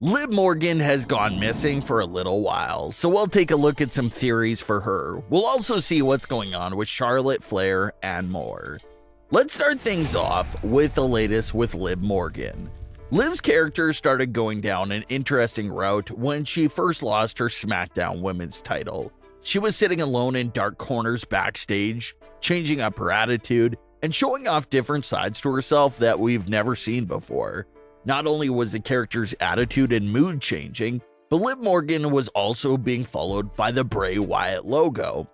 Liv Morgan has gone missing for a little while, so we'll take a look at some theories for her. We'll also see what's going on with Charlotte Flair and more. Let's start things off with the latest with Liv Morgan. Liv's character started going down an interesting route when she first lost her Smackdown women's title. She was sitting alone in dark corners backstage, changing up her attitude, and showing off different sides to herself that we've never seen before. Not only was the character's attitude and mood changing, but Liv Morgan was also being followed by the Bray Wyatt logo.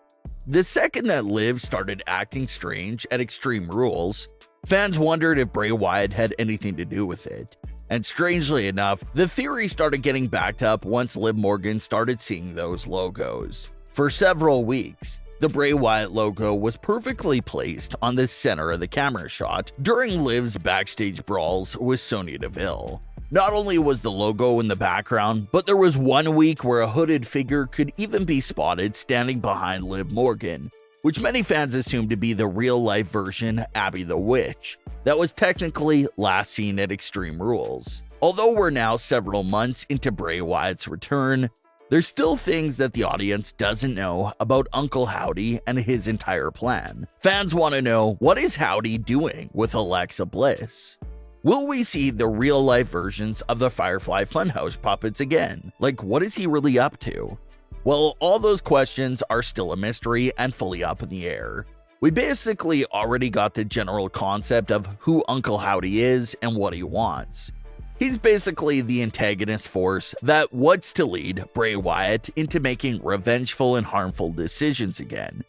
The second that Liv started acting strange at Extreme Rules, fans wondered if Bray Wyatt had anything to do with it. And strangely enough, the theory started getting backed up once Liv Morgan started seeing those logos. For several weeks, the Bray Wyatt logo was perfectly placed on the center of the camera shot during Liv's backstage brawls with Sonya Deville. Not only was the logo in the background, but there was one week where a hooded figure could even be spotted standing behind Liv Morgan, which many fans assumed to be the real-life version Abby the Witch that was technically last seen at Extreme Rules. Although we're now several months into Bray Wyatt's return, there's still things that the audience doesn't know about Uncle Howdy and his entire plan. Fans want to know, what is Howdy doing with Alexa Bliss? Will we see the real-life versions of the Firefly Funhouse puppets again? Like, what is he really up to? Well, all those questions are still a mystery and fully up in the air. We basically already got the general concept of who Uncle Howdy is and what he wants. He's basically the antagonist force that wants to lead Bray Wyatt into making revengeful and harmful decisions again.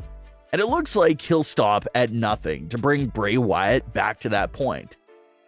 And it looks like he'll stop at nothing to bring Bray Wyatt back to that point.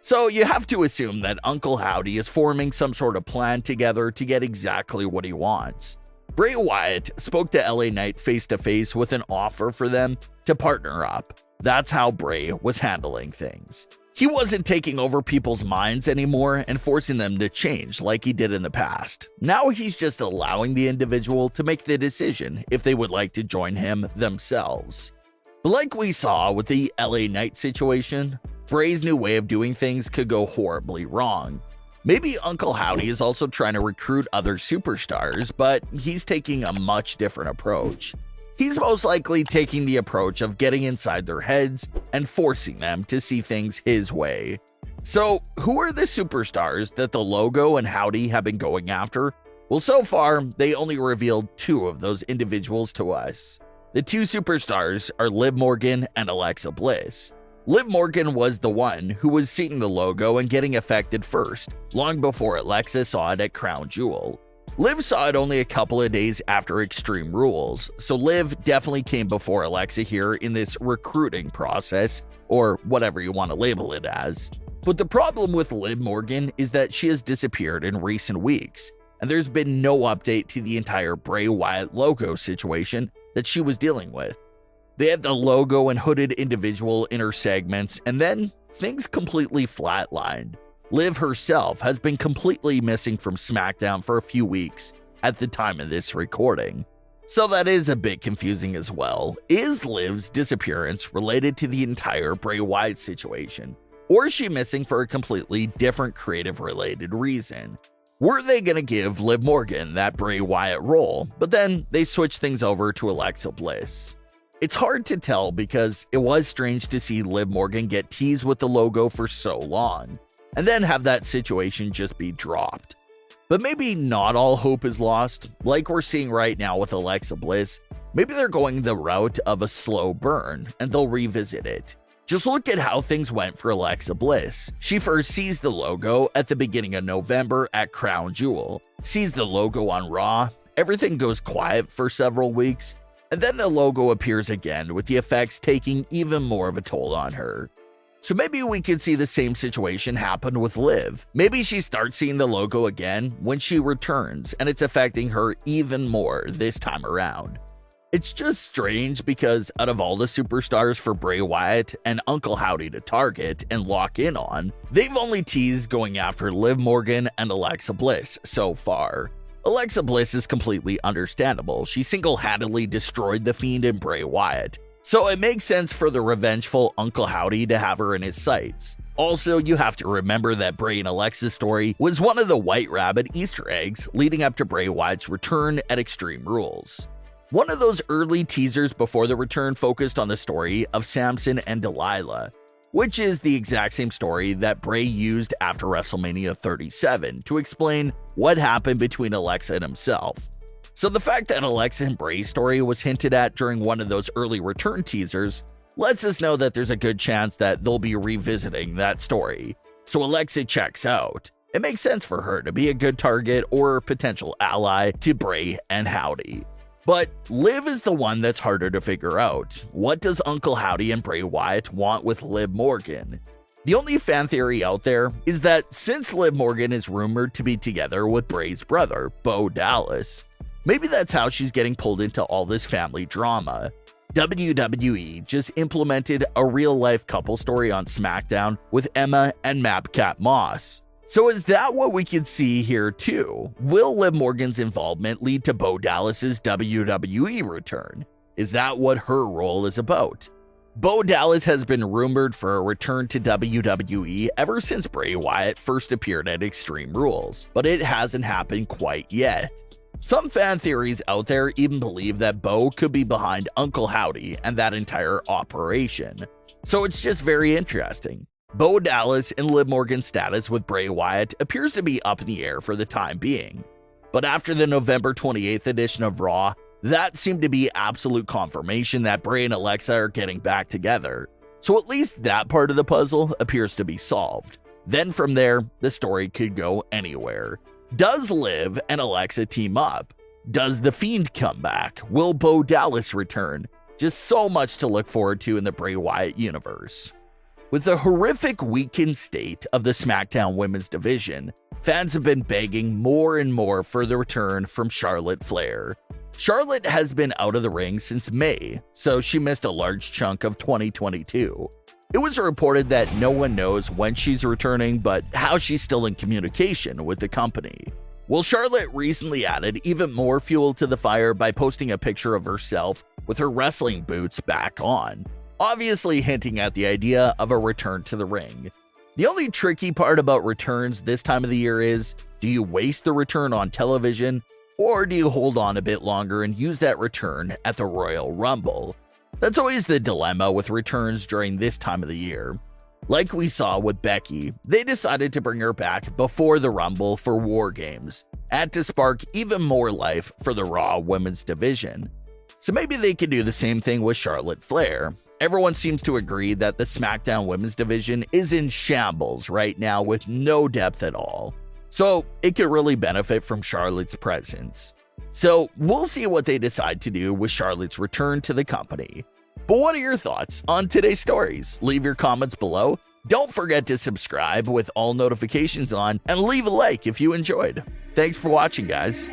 So you have to assume that Uncle Howdy is forming some sort of plan together to get exactly what he wants. Bray Wyatt spoke to LA Knight face-to-face with an offer for them to partner up. That's how Bray was handling things. He wasn't taking over people's minds anymore and forcing them to change like he did in the past. Now he's just allowing the individual to make the decision if they would like to join him themselves. But like we saw with the LA Knight situation, Bray's new way of doing things could go horribly wrong. Maybe Uncle Howdy is also trying to recruit other superstars, but he's taking a much different approach. He's most likely taking the approach of getting inside their heads and forcing them to see things his way. So, who are the superstars that the logo and Howdy have been going after? Well, so far, they only revealed two of those individuals to us. The two superstars are Liv Morgan and Alexa Bliss. Liv Morgan was the one who was seeing the logo and getting affected first, long before Alexa saw it at Crown Jewel. Liv saw it only a couple of days after Extreme Rules, so Liv definitely came before Alexa here in this recruiting process, or whatever you want to label it as. But the problem with Liv Morgan is that she has disappeared in recent weeks, and there's been no update to the entire Bray Wyatt logo situation that she was dealing with. They had the logo and hooded individual in her segments, and then things completely flatlined. Liv herself has been completely missing from Smackdown for a few weeks at the time of this recording. So that is a bit confusing as well. Is Liv's disappearance related to the entire Bray Wyatt situation? Or is she missing for a completely different creative related reason? Were they going to give Liv Morgan that Bray Wyatt role, but then they switched things over to Alexa Bliss? It's hard to tell because it was strange to see Liv Morgan get teased with the logo for so long, and then have that situation just be dropped. But maybe not all hope is lost, like we're seeing right now with Alexa Bliss. Maybe they're going the route of a slow burn, and they'll revisit it. Just look at how things went for Alexa Bliss. She first sees the logo at the beginning of November at Crown Jewel, sees the logo on Raw, everything goes quiet for several weeks, and then the logo appears again with the effects taking even more of a toll on her. So maybe we could see the same situation happen with Liv. Maybe she starts seeing the logo again when she returns, and it's affecting her even more this time around. It's just strange because out of all the superstars for Bray Wyatt and Uncle Howdy to target and lock in on, they've only teased going after Liv Morgan and Alexa Bliss so far. Alexa Bliss is completely understandable. She single-handedly destroyed The Fiend and Bray Wyatt, so it makes sense for the revengeful Uncle Howdy to have her in his sights. Also, you have to remember that Bray and Alexa's story was one of the White Rabbit Easter eggs leading up to Bray Wyatt's return at Extreme Rules. One of those early teasers before the return focused on the story of Samson and Delilah, which is the exact same story that Bray used after WrestleMania 37 to explain what happened between Alexa and himself. So the fact that Alexa and Bray's story was hinted at during one of those early return teasers lets us know that there's a good chance that they'll be revisiting that story. So Alexa checks out. It makes sense for her to be a good target or potential ally to Bray and Howdy. But Liv is the one that's harder to figure out. What does Uncle Howdy and Bray Wyatt want with Liv Morgan? The only fan theory out there is that since Liv Morgan is rumored to be together with Bray's brother, Bo Dallas, maybe that's how she's getting pulled into all this family drama. WWE just implemented a real-life couple story on Smackdown with Emma and Madcap Moss. So is that what we can see here too? Will Liv Morgan's involvement lead to Bo Dallas's WWE return? Is that what her role is about? Bo Dallas has been rumored for a return to WWE ever since Bray Wyatt first appeared at Extreme Rules, but it hasn't happened quite yet. Some fan theories out there even believe that Bo could be behind Uncle Howdy and that entire operation. So it's just very interesting. Bo Dallas and Liv Morgan's status with Bray Wyatt appears to be up in the air for the time being. But after the November 28th edition of Raw, that seemed to be absolute confirmation that Bray and Alexa are getting back together. So at least that part of the puzzle appears to be solved. Then from there, the story could go anywhere. Does Liv and Alexa team up? Does The Fiend come back? Will Bo Dallas return? Just so much to look forward to in the Bray Wyatt universe. With the horrific weakened state of the SmackDown women's division, fans have been begging more and more for the return from Charlotte Flair. Charlotte has been out of the ring since May, so she missed a large chunk of 2022. It was reported that no one knows when she's returning, but how she's still in communication with the company. Well, Charlotte recently added even more fuel to the fire by posting a picture of herself with her wrestling boots back on, obviously hinting at the idea of a return to the ring. The only tricky part about returns this time of the year is, do you waste the return on television, or do you hold on a bit longer and use that return at the Royal Rumble? That's always the dilemma with returns during this time of the year. Like we saw with Becky, they decided to bring her back before the Rumble for War Games, and to spark even more life for the Raw women's division. So maybe they could do the same thing with Charlotte Flair. Everyone seems to agree that the SmackDown women's division is in shambles right now with no depth at all. So it could really benefit from Charlotte's presence. So we'll see what they decide to do with Charlotte's return to the company. But what are your thoughts on today's stories? Leave your comments below. Don't forget to subscribe with all notifications on and leave a like if you enjoyed. Thanks for watching, guys.